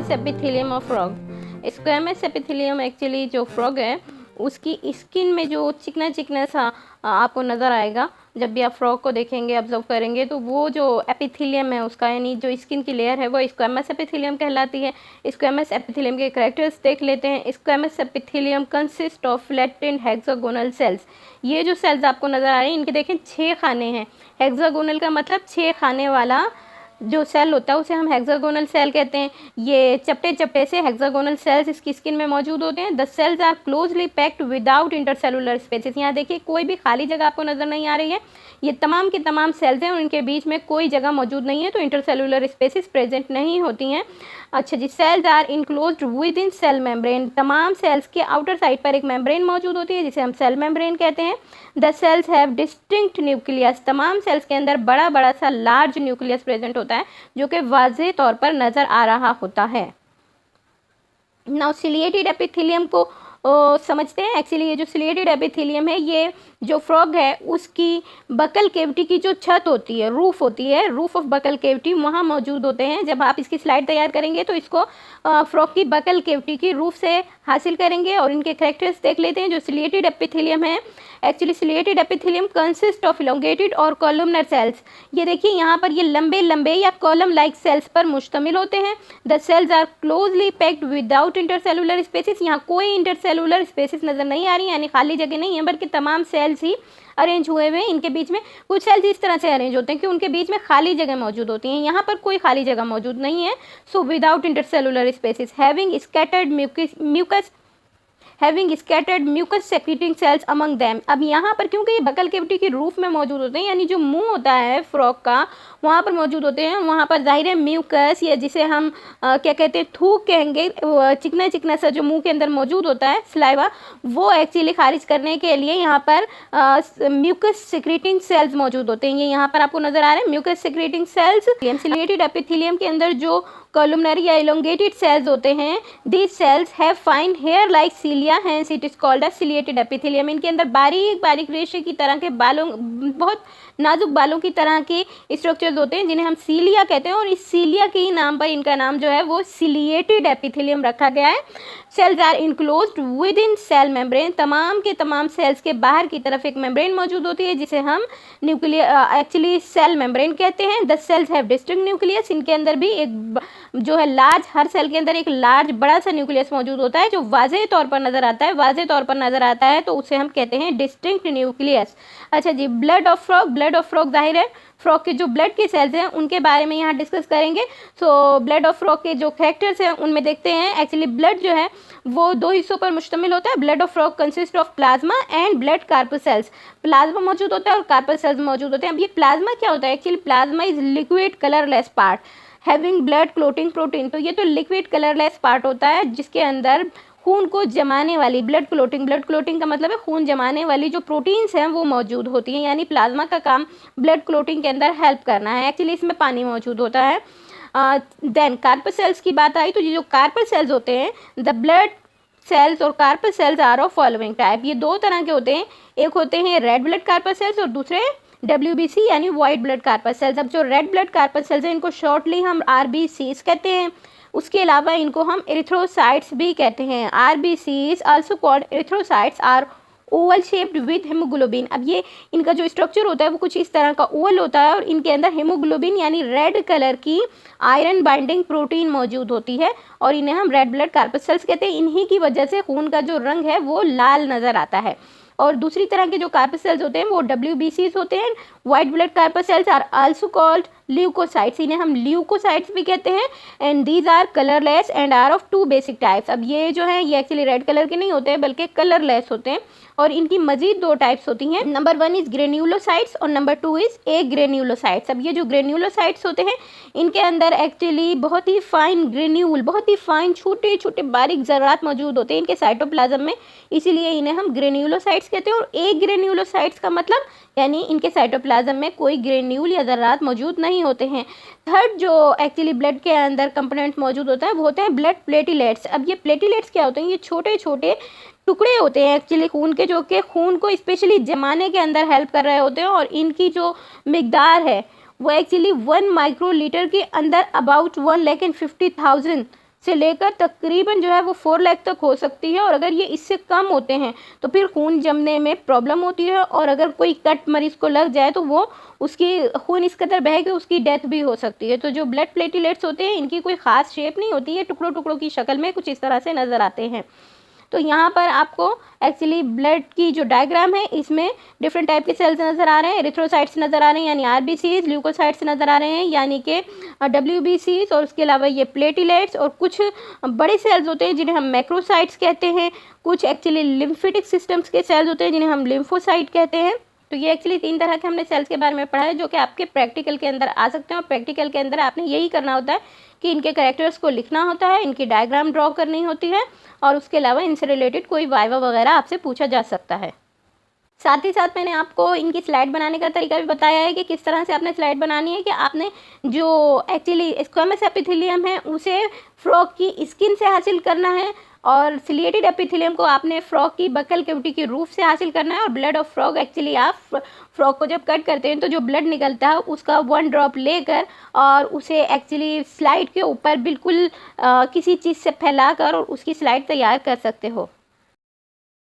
Squamous epithelium of frog. Squamous epithelium actually जो frog है उसकी स्किन में जो चिकना चिकना सा आपको नज़र आएगा जब भी आप फ्रॉग को देखेंगे, ऑब्जर्व करेंगे, तो वो जो एपिथेलियम है उसका, यानी जो स्किन की लेयर है वो स्क्वेमस एपिथेलियम कहलाती है। स्क्वेमस एपिथेलियम के कैरेक्टर्स देख लेते हैं। Squamous epithelium consist of flattened hexagonal cells. ये जो सेल्स आपको नज़र आ रहे हैं इनके देखें 6 खाने हैं। हेक्सागोनल का मतलब 6 खाने वाला जो सेल होता है उसे हम हेक्सागोनल सेल कहते हैं। ये चपटे चपटे से हेक्सागोनल सेल्स इसकी स्किन में मौजूद होते हैं। The cells are closely packed without intercellular spaces. यहाँ देखिए कोई भी खाली जगह आपको नज़र नहीं आ रही है। ये तमाम के तमाम सेल्स हैं और इनके बीच में कोई जगह मौजूद नहीं है, तो इंटरसेलुलर स्पेसेस प्रेजेंट नहीं होती हैं। अच्छा जी, cells are enclosed within cell membrane. तमाम सेल्स के आउटर साइड पर एक मेम्ब्रेन मौजूद होती है जिसे हम सेल मेम्ब्रेन कहते हैं। The cells have distinct nucleus. तमाम सेल्स के अंदर बड़ा बड़ा सा लार्ज न्यूक्लियस प्रेजेंट होता है जो कि वाज़ेह तौर पर नज़र आ रहा होता है। नाउ सिलिएटेड एपिथेलियम को समझते हैं। एक्चुअली ये जो सिलिएटेड एपिथेलियम है, ये जो फ्रॉग है उसकी बकल केविटी की जो छत होती है, रूफ होती है, रूफ ऑफ बकल केविटी वहाँ मौजूद होते हैं। जब आप इसकी स्लाइड तैयार करेंगे तो इसको फ्रॉग की बकल केविटी की रूफ से हासिल करेंगे और इनके कैरेक्टर्स देख लेते हैं। जो सिलिएटेड एपिथेलियम है, actually ciliated epithelium consist of elongated और कॉलमनर सेल्स। ये देखिए यहाँ पर ये लंबे लंबे या कॉलम लाइक सेल्स पर मुश्तमिल होते हैं। The cells are closely packed without intercellular spaces. यहाँ कोई इंटरसेलुलर स्पेसेस नज़र नहीं आ रही, यानी खाली जगह नहीं है, बल्कि तमाम सेल्स ही अरेंज हुए हुए हैं। इनके बीच में कुछ सेल्स इस तरह से अरेंज होते हैं कि उनके बीच में खाली जगह मौजूद होती हैं। यहाँ पर कोई खाली जगह मौजूद नहीं है। So without intercellular spaces having scattered mucus secreting cells among them. अब यहाँ पर क्योंकि ये बकल केविटी की रूफ में मौजूद होते हैं, यानी जो मुंह होता है फ्रॉग का वहाँ पर मौजूद होते हैं, वहाँ पर जाहिर है म्यूकस या जिसे हम क्या कहते हैं थूक कहेंगे, चिकना चिकना सा जो मुंह के अंदर मौजूद होता है सलाइवा, वो एक्चुअली खारिज करने के लिए यहाँ पर म्यूकस सेक्रेटिंग सेल्स मौजूद होते हैं। ये यहाँ पर आपको नजर आ रहे हैं mucus secreting cells. Ciliated epithelium के अंदर जो कॉलमनरी या इलोंगेटेड सेल्स होते हैं, these cells have fine hair like cilia, hence it is called a ciliated epithelium. इनके अंदर बारीक बारीक रेशे की तरह के बालों, बहुत नाजुक बालों की तरह के स्ट्रक्चर्स होते हैं जिन्हें हम सीलिया कहते हैं, और इस सीलिया के ही नाम पर इनका नाम जो है वो सिलिएटेड एपिथेलियम रखा गया है। Cells are enclosed within cell membrane. तमाम के तमाम सेल्स के बाहर की तरफ एक मेम्ब्रेन मौजूद होती है जिसे हम एक्चुअली सेल मेम्ब्रेन कहते हैं। The cells have distinct nucleus. इनके अंदर भी एक जो है लार्ज, हर सेल के अंदर एक लार्ज बड़ा सा न्यूक्लियस मौजूद होता है जो वाज़ेह तौर पर नजर आता है। वाज़ेह तौर पर नजर आता है तो उसे हम कहते हैं डिस्टिंक्ट न्यूक्लियस। अच्छा जी, blood of frog. Blood of frog जाहिर है फ्रॉग के जो ब्लड के सेल्स हैं उनके बारे में यहाँ डिस्कस करेंगे। सो ब्लड ऑफ फ्रॉग के जो कैरेक्टर्स हैं उनमें देखते हैं। एक्चुअली ब्लड जो है वो 2 हिस्सों पर मुश्तमिल होता है। Blood of frog consist of plasma and blood corpuscles. Plasma मौजूद होता है और कार्पसेल्स मौजूद होते हैं। अब ये प्लाज्मा क्या होता है? Actually plasma is liquid colourless part having blood clotting protein. तो ये तो लिक्विड कलरलेस पार्ट होता है जिसके अंदर खून को जमाने वाली ब्लड क्लोटिंग का मतलब है खून जमाने वाली जो प्रोटीन्स हैं वो मौजूद होती हैं, यानी प्लाज्मा का काम ब्लड क्लोटिंग के अंदर हेल्प करना है। एक्चुअली इसमें पानी मौजूद होता है। देन कार्पसेल्स की बात आई तो ये जो कार्पसेल्स होते हैं, द ब्लड सेल्स और कार्पसेल्स आर ऑफ फॉलोइंग टाइप। ये 2 तरह के होते हैं, एक होते हैं रेड ब्लड कार्पसेल्स और दूसरे WBC यानी वाइट ब्लड कार्पसेल्स। अब जो रेड ब्लड कार्पसेल्स हैं इनको शॉर्टली हम RBCs कहते हैं। उसके अलावा इनको हम एरिथ्रोसाइट्स भी कहते हैं। RBCs also called erythrocytes are oval shaped with haemoglobin. अब ये इनका जो स्ट्रक्चर होता है वो कुछ इस तरह का ओवल होता है और इनके अंदर हेमोग्लोबिन यानी रेड कलर की आयरन बाइंडिंग प्रोटीन मौजूद होती है और इन्हें हम रेड ब्लड कार्पसेल्स कहते हैं। इन्हीं की वजह से खून का जो रंग है वो लाल नज़र आता है। और दूसरी तरह के जो कार्पसेल्स होते हैं वो WBCs होते हैं। White blood corpuscles are also called leucocytes. इन्हें हम ल्यूकोसाइट्स भी कहते हैं। And these are colourless and are of 2 basic types. अब ये जो है ये एक्चुअली रेड कलर के नहीं होते हैं बल्कि कलरलेस होते हैं और इनकी मजीद 2 टाइप्स होती हैं। नंबर 1 इज ग्रेन्यूलोसाइट्स और नंबर 2 इज ए ग्रेन्यूलोसाइट्स। अब ये जो ग्रेन्यूलोसाइट्स होते हैं इनके अंदर एक्चुअली बहुत ही फाइन ग्रेन्यूल, बहुत ही फाइन छोटे छोटे बारीक ज़रात मौजूद होते हैं इनके साइटोप्लाज्म में, इसीलिए इन्हें हम ग्रेन्यूलोसाइट्स कहते हैं। और ए ग्रेन्यूलोसाइट्स का मतलब यानी इनके साइटोप्लाज्म में कोई ग्रेन्यूल या ज़रात मौजूद नहीं होते हैं। थर्ड जो एक्चुअली ब्लड के अंदर कंपोनेंट मौजूद होता है वो होते हैं ब्लड प्लेटिलेट्स। अब ये प्लेटिलेट्स क्या होते हैं? ये छोटे छोटे टुकड़े होते हैं एक्चुअली खून के, जो कि खून को स्पेशली जमाने के अंदर हेल्प कर रहे होते हैं और इनकी जो मिकदार है वो एक्चुअली 1 माइक्रोलीटर के अंदर अबाउट 1,50,000 से लेकर तकरीबन जो है वो 4 लाख तक हो सकती है। और अगर ये इससे कम होते हैं तो फिर खून जमने में प्रॉब्लम होती है, और अगर कोई कट मरीज़ को लग जाए तो वो उसकी खून इस कदर बहे कि उसकी डेथ भी हो सकती है। तो जो ब्लड प्लेटलेट्स होते हैं इनकी कोई ख़ास शेप नहीं होती है, टुकड़ों टुकड़ों की शक्ल में कुछ इस तरह से नज़र आते हैं। तो यहाँ पर आपको एक्चुअली ब्लड की जो डायग्राम है इसमें डिफरेंट टाइप के सेल्स नज़र आ रहे हैं। एरिथ्रोसाइट्स नज़र आ रहे हैं यानी आरबीसीज, ल्यूकोसाइट्स नज़र आ रहे हैं यानी कि डब्ल्यूबीसीज, और उसके अलावा ये प्लेटलेट्स, और कुछ बड़े सेल्स होते हैं जिन्हें हम मैक्रोसाइट्स कहते हैं। कुछ एक्चुअली लिम्फेटिक सिस्टम्स के सेल्स होते हैं जिन्हें हम लिम्फोसाइट कहते हैं। तो ये एक्चुअली 3 तरह के हमने सेल्स के बारे में पढ़ा है जो कि आपके प्रैक्टिकल के अंदर आ सकते हैं, और प्रैक्टिकल के अंदर आपने यही करना होता है कि इनके कैरेक्टर्स को लिखना होता है, इनकी डायग्राम ड्रॉ करनी होती है, और उसके अलावा इनसे रिलेटेड कोई वाइवा वगैरह आपसे पूछा जा सकता है। साथ ही साथ मैंने आपको इनकी स्लाइड बनाने का तरीका भी बताया है कि किस तरह से आपने स्लाइड बनानी है, कि आपने जो एक्चुअली स्क्वेमस एपिथेलियम है उसे फ्रॉग की स्किन से हासिल करना है, और सिलिएटेड एपिथेलियम को आपने फ्रॉग की बकल कैविटी की रूफ से हासिल करना है। और ब्लड ऑफ फ्रॉग एक्चुअली आप फ्रॉग को जब कट करते हैं तो जो ब्लड निकलता है उसका 1 ड्रॉप लेकर और उसे एक्चुअली स्लाइड के ऊपर बिल्कुल किसी चीज़ से फैलाकर और उसकी स्लाइड तैयार कर सकते हो।